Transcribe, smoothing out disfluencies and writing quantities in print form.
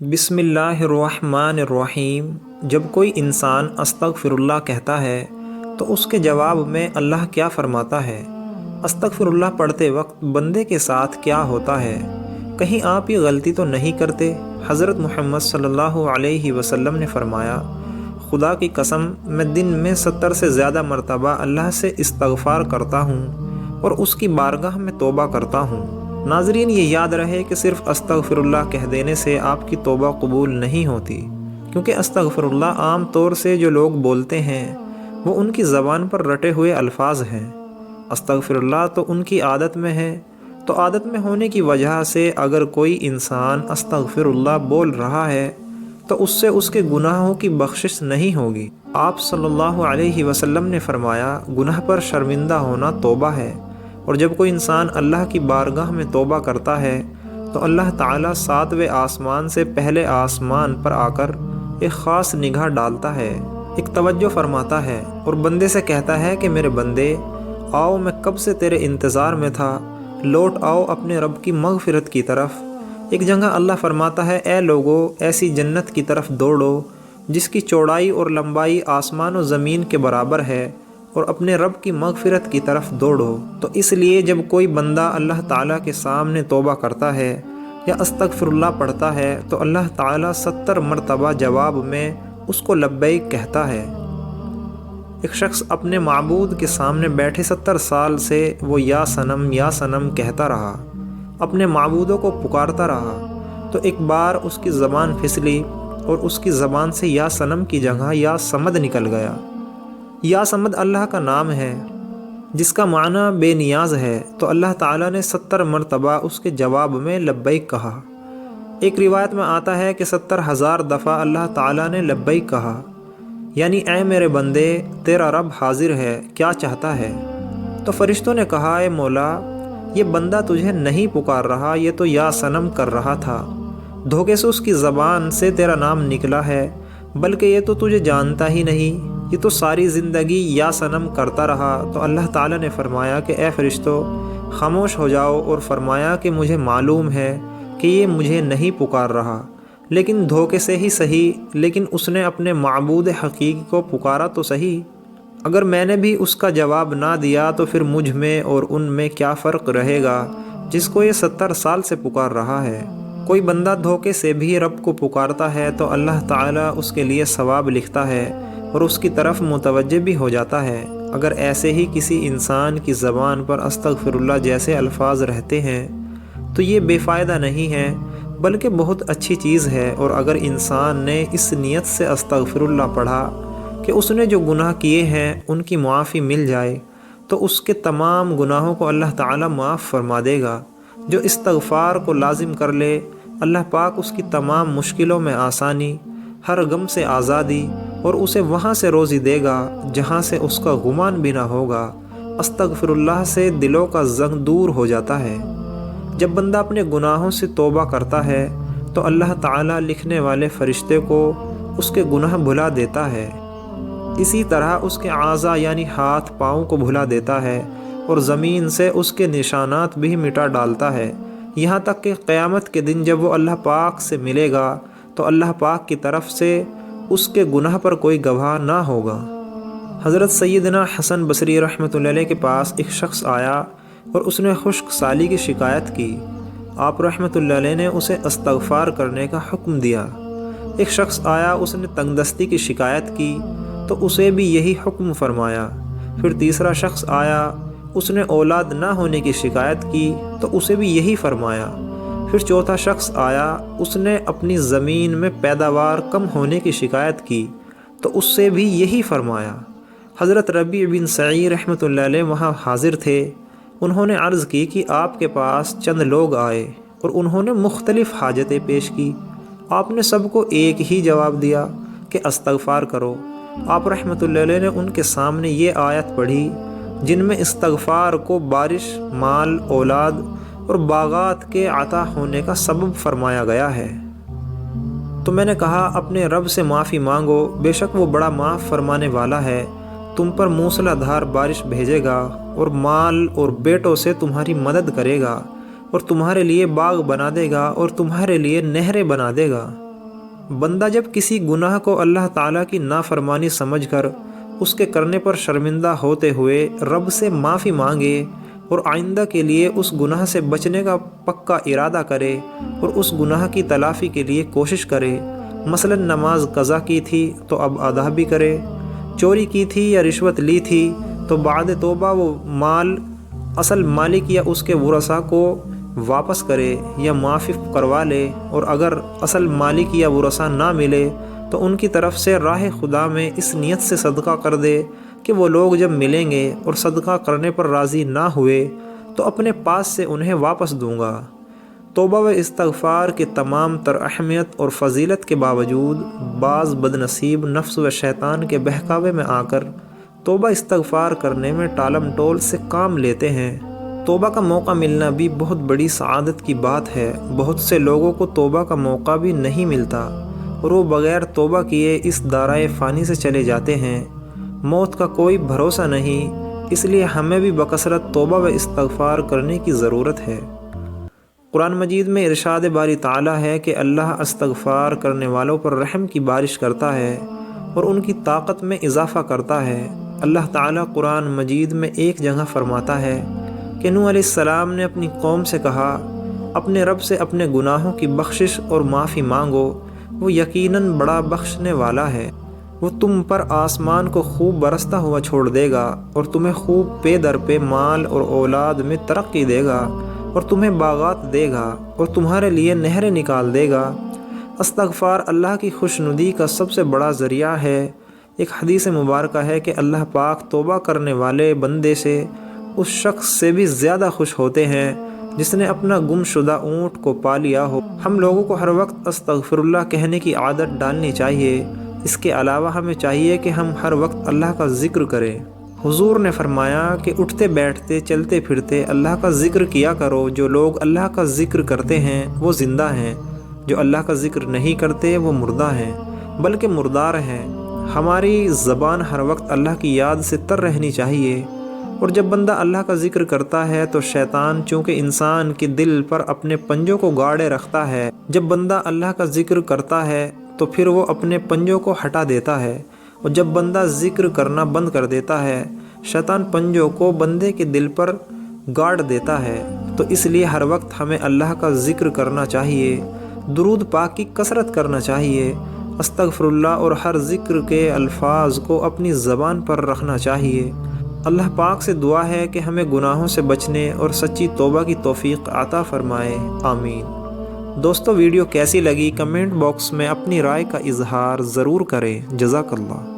بسم اللہ الرحمن الرحیم۔ جب کوئی انسان استغفر اللہ کہتا ہے تو اس کے جواب میں اللہ کیا فرماتا ہے؟ استغفر اللہ پڑھتے وقت بندے کے ساتھ کیا ہوتا ہے؟ کہیں آپ یہ غلطی تو نہیں کرتے؟ حضرت محمد صلی اللہ علیہ وسلم نے فرمایا، خدا کی قسم میں دن میں 70 سے زیادہ مرتبہ اللہ سے استغفار کرتا ہوں اور اس کی بارگاہ میں توبہ کرتا ہوں۔ ناظرین، یہ یاد رہے کہ صرف استغفر اللہ کہہ دینے سے آپ کی توبہ قبول نہیں ہوتی، کیونکہ استغفر اللہ عام طور سے جو لوگ بولتے ہیں وہ ان کی زبان پر رٹے ہوئے الفاظ ہیں۔ استغفر اللہ تو ان کی عادت میں ہے، تو عادت میں ہونے کی وجہ سے اگر کوئی انسان استغفر اللہ بول رہا ہے تو اس سے اس کے گناہوں کی بخشش نہیں ہوگی۔ آپ صلی اللہ علیہ وسلم نے فرمایا، گناہ پر شرمندہ ہونا توبہ ہے، اور جب کوئی انسان اللہ کی بارگاہ میں توبہ کرتا ہے تو اللہ تعالیٰ 7ویں آسمان سے پہلے آسمان پر آ کر ایک خاص نگاہ ڈالتا ہے، ایک توجہ فرماتا ہے اور بندے سے کہتا ہے کہ میرے بندے آؤ، میں کب سے تیرے انتظار میں تھا، لوٹ آؤ اپنے رب کی مغفرت کی طرف۔ ایک جگہ اللہ فرماتا ہے، اے لوگو، ایسی جنت کی طرف دوڑو جس کی چوڑائی اور لمبائی آسمان و زمین کے برابر ہے، اور اپنے رب کی مغفرت کی طرف دوڑو۔ تو اس لیے جب کوئی بندہ اللہ تعالیٰ کے سامنے توبہ کرتا ہے یا استغفر اللہ پڑھتا ہے تو اللہ تعالیٰ 70 مرتبہ جواب میں اس کو لبیک کہتا ہے۔ ایک شخص اپنے معبود کے سامنے بیٹھے 70 سال سے وہ یا سنم کہتا رہا، اپنے معبودوں کو پکارتا رہا، تو ایک بار اس کی زبان پھسلی اور اس کی زبان سے یا سنم کی جگہ یا صمد نکل گیا۔ یا صمد اللہ کا نام ہے جس کا معنی بے نیاز ہے، تو اللہ تعالیٰ نے 70 مرتبہ اس کے جواب میں لبیک کہا۔ ایک روایت میں آتا ہے کہ 70,000 دفعہ اللہ تعالیٰ نے لبیک کہا، یعنی اے میرے بندے، تیرا رب حاضر ہے، کیا چاہتا ہے؟ تو فرشتوں نے کہا، اے مولا، یہ بندہ تجھے نہیں پکار رہا، یہ تو یا صنم کر رہا تھا، دھوکے سے اس کی زبان سے تیرا نام نکلا ہے، بلکہ یہ تو تجھے جانتا ہی نہیں، یہ تو ساری زندگی یا صنم کرتا رہا۔ تو اللہ تعالیٰ نے فرمایا کہ اے فرشتوں، خاموش ہو جاؤ، اور فرمایا کہ مجھے معلوم ہے کہ یہ مجھے نہیں پکار رہا، لیکن دھوکے سے ہی صحیح، لیکن اس نے اپنے معبود حقیقی کو پکارا تو صحیح۔ اگر میں نے بھی اس کا جواب نہ دیا تو پھر مجھ میں اور ان میں کیا فرق رہے گا جس کو یہ 70 سال سے پکار رہا ہے؟ کوئی بندہ دھوکے سے بھی رب کو پکارتا ہے تو اللہ تعالیٰ اس کے لیے ثواب لکھتا ہے اور اس کی طرف متوجہ بھی ہو جاتا ہے۔ اگر ایسے ہی کسی انسان کی زبان پر استغفر اللہ جیسے الفاظ رہتے ہیں تو یہ بے فائدہ نہیں ہے، بلکہ بہت اچھی چیز ہے، اور اگر انسان نے اس نیت سے استغفر اللہ پڑھا کہ اس نے جو گناہ کیے ہیں ان کی معافی مل جائے تو اس کے تمام گناہوں کو اللہ تعالیٰ معاف فرما دے گا۔ جو استغفار کو لازم کر لے، اللہ پاک اس کی تمام مشکلوں میں آسانی، ہر غم سے آزادی، اور اسے وہاں سے روزی دے گا جہاں سے اس کا گمان بھی نہ ہوگا۔ استغفر اللہ سے دلوں کا زنگ دور ہو جاتا ہے۔ جب بندہ اپنے گناہوں سے توبہ کرتا ہے تو اللہ تعالیٰ لکھنے والے فرشتے کو اس کے گناہ بھلا دیتا ہے، اسی طرح اس کے اعضاء یعنی ہاتھ پاؤں کو بھلا دیتا ہے، اور زمین سے اس کے نشانات بھی مٹا ڈالتا ہے، یہاں تک کہ قیامت کے دن جب وہ اللہ پاک سے ملے گا تو اللہ پاک کی طرف سے اس کے گناہ پر کوئی گواہ نہ ہوگا۔ حضرت سیدنا حسن بصری رحمۃ اللہ علیہ کے پاس ایک شخص آیا اور اس نے خشک سالی کی شکایت کی۔ آپ رحمۃ اللہ علیہ نے اسے استغفار کرنے کا حکم دیا۔ ایک شخص آیا، اس نے تنگ دستی کی شکایت کی تو اسے بھی یہی حکم فرمایا۔ پھر تیسرا شخص آیا، اس نے اولاد نہ ہونے کی شکایت کی تو اسے بھی یہی فرمایا۔ پھر چوتھا شخص آیا، اس نے اپنی زمین میں پیداوار کم ہونے کی شکایت کی تو اس سے بھی یہی فرمایا۔ حضرت ربیع بن سعید رحمۃ اللہ علیہ وہاں حاضر تھے۔ انہوں نے عرض کی کہ آپ کے پاس چند لوگ آئے اور انہوں نے مختلف حاجتیں پیش کی، آپ نے سب کو ایک ہی جواب دیا کہ استغفار کرو۔ آپ رحمۃ اللہ علیہ نے ان کے سامنے یہ آیت پڑھی جن میں استغفار کو بارش، مال، اولاد اور باغات کے عطا ہونے کا سبب فرمایا گیا ہے۔ تو میں نے کہا، اپنے رب سے معافی مانگو، بے شک وہ بڑا معاف فرمانے والا ہے، تم پر موسلا دھار بارش بھیجے گا اور مال اور بیٹوں سے تمہاری مدد کرے گا، اور تمہارے لیے باغ بنا دے گا اور تمہارے لیے نہریں بنا دے گا۔ بندہ جب کسی گناہ کو اللہ تعالیٰ کی نافرمانی سمجھ کر اس کے کرنے پر شرمندہ ہوتے ہوئے رب سے معافی مانگے اور آئندہ کے لیے اس گناہ سے بچنے کا پکا ارادہ کرے اور اس گناہ کی تلافی کے لیے کوشش کرے، مثلا نماز قضا کی تھی تو اب ادا بھی کرے، چوری کی تھی یا رشوت لی تھی تو بعد توبہ وہ مال اصل مالک یا اس کے ورثاء کو واپس کرے یا معافی کروا لے، اور اگر اصل مالک یا ورثاء نہ ملے تو ان کی طرف سے راہ خدا میں اس نیت سے صدقہ کر دے کہ وہ لوگ جب ملیں گے اور صدقہ کرنے پر راضی نہ ہوئے تو اپنے پاس سے انہیں واپس دوں گا۔ توبہ و استغفار کے تمام تر اہمیت اور فضیلت کے باوجود بعض بد نصیب نفس و شیطان کے بہکاوے میں آ کر توبہ استغفار کرنے میں ٹالم ٹول سے کام لیتے ہیں۔ توبہ کا موقع ملنا بھی بہت بڑی سعادت کی بات ہے۔ بہت سے لوگوں کو توبہ کا موقع بھی نہیں ملتا اور وہ بغیر توبہ کیے اس دارائے فانی سے چلے جاتے ہیں۔ موت کا کوئی بھروسہ نہیں، اس لیے ہمیں بھی بکثرت توبہ و استغفار کرنے کی ضرورت ہے۔ قرآن مجید میں ارشاد باری تعالیٰ ہے کہ اللہ استغفار کرنے والوں پر رحم کی بارش کرتا ہے اور ان کی طاقت میں اضافہ کرتا ہے۔ اللہ تعالیٰ قرآن مجید میں ایک جگہ فرماتا ہے کہ نوح علیہ السلام نے اپنی قوم سے کہا، اپنے رب سے اپنے گناہوں کی بخشش اور معافی مانگو، وہ یقیناً بڑا بخشنے والا ہے۔ وہ تم پر آسمان کو خوب برستا ہوا چھوڑ دے گا اور تمہیں خوب پے در پے مال اور اولاد میں ترقی دے گا اور تمہیں باغات دے گا اور تمہارے لیے نہریں نکال دے گا۔ استغفار اللہ کی خوشنودی کا سب سے بڑا ذریعہ ہے۔ ایک حدیث مبارکہ ہے کہ اللہ پاک توبہ کرنے والے بندے سے اس شخص سے بھی زیادہ خوش ہوتے ہیں جس نے اپنا گم شدہ اونٹ کو پا لیا ہو۔ ہم لوگوں کو ہر وقت استغفر اللہ کہنے کی عادت ڈالنی چاہیے۔ اس کے علاوہ ہمیں چاہیے کہ ہم ہر وقت اللہ کا ذکر کریں۔ حضور نے فرمایا کہ اٹھتے بیٹھتے چلتے پھرتے اللہ کا ذکر کیا کرو۔ جو لوگ اللہ کا ذکر کرتے ہیں وہ زندہ ہیں، جو اللہ کا ذکر نہیں کرتے وہ مردہ ہیں، بلکہ مردار ہیں۔ ہماری زبان ہر وقت اللہ کی یاد سے تر رہنی چاہیے، اور جب بندہ اللہ کا ذکر کرتا ہے تو شیطان چونکہ انسان کے دل پر اپنے پنجوں کو گاڑے رکھتا ہے، جب بندہ اللہ کا ذکر کرتا ہے تو پھر وہ اپنے پنجوں کو ہٹا دیتا ہے، اور جب بندہ ذکر کرنا بند کر دیتا ہے شیطان پنجوں کو بندے کے دل پر گاڑ دیتا ہے۔ تو اس لیے ہر وقت ہمیں اللہ کا ذکر کرنا چاہیے، درود پاک کی کثرت کرنا چاہیے، استغفر اللہ اور ہر ذکر کے الفاظ کو اپنی زبان پر رکھنا چاہیے۔ اللہ پاک سے دعا ہے کہ ہمیں گناہوں سے بچنے اور سچی توبہ کی توفیق عطا فرمائے، آمین۔ دوستو، ویڈیو کیسی لگی کمنٹ باکس میں اپنی رائے کا اظہار ضرور کریں۔ جزاک اللہ۔